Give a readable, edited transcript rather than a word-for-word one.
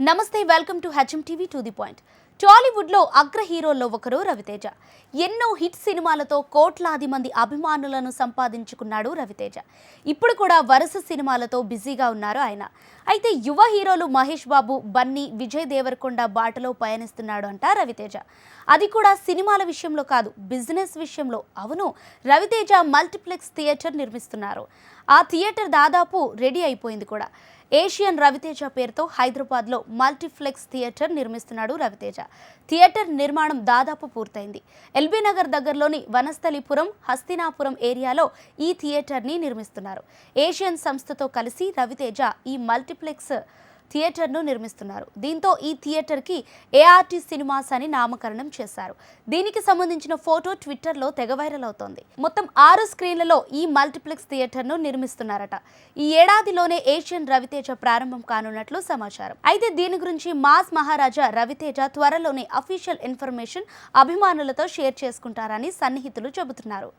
నమస్తే welcome to HM TV to the point. Tollywood లో అగ్ర హీరోల్లో ఒకరు రవితేజ. ఎన్నో హిట్ సినిమాలతో కోట్లాది మంది అభిమానులను సంపాదించుకున్నాడు రవితేజ. ఇప్పుడు కూడా వరుస సినిమాలతో బిజీగా ఉన్నారు ఆయన. అయితే యువ హీరోలు మహేష్ బాబు, బన్నీ, విజయ్ దేవరకొండ బాటలో పయనిస్తున్నాడు అంట రవితేజ. అది కూడా సినిమాల విషయంలో కాదు, బిజినెస్ విషయంలో. అవును, రవితేజ మల్టీప్లెక్స్ థియేటర్ నిర్మిస్తున్నారు. ఆ థియేటర్ దాదాపు రెడీ అయిపోయింది కూడా. ఏషియన్ రవితేజ పేరుతో హైదరాబాద్లో మల్టీప్లెక్స్ థియేటర్ నిర్మిస్తున్నాడు రవితేజ. థియేటర్ నిర్మాణం దాదాపు పూర్తయింది. ఎల్బీ నగర్ దగ్గరలోని వనస్థలిపురం, హస్తినాపురం ఏరియాలో ఈ థియేటర్ని నిర్మిస్తున్నారు. ఏషియన్ సంస్థతో కలిసి రవితేజ ఈ మల్టీప్లెక్స్ థియేటర్ను నిర్మిస్తున్నారు. దీంతో ఈ థియేటర్కి ఏఆర్టీ సినిమాస్ అని నామకరణం చేశారు. దీనికి సంబంధించిన ఫోటో ట్విట్టర్లో తెగ వైరల్ అవుతోంది. మొత్తం 6 స్క్రీన్లలో ఈ మల్టీప్లెక్స్ థియేటర్ను నిర్మిస్తున్నారట. ఈ ఏడాదిలోనే ఏషియన్ రవితేజ ప్రారంభం కానున్నట్లు సమాచారం. అయితే దీని గురించి మాస్ మహారాజా రవితేజ త్వరలోనే అఫీషియల్ ఇన్ఫర్మేషన్ అభిమానులతో షేర్ చేసుకుంటారని సన్నిహితులు చెబుతున్నారు.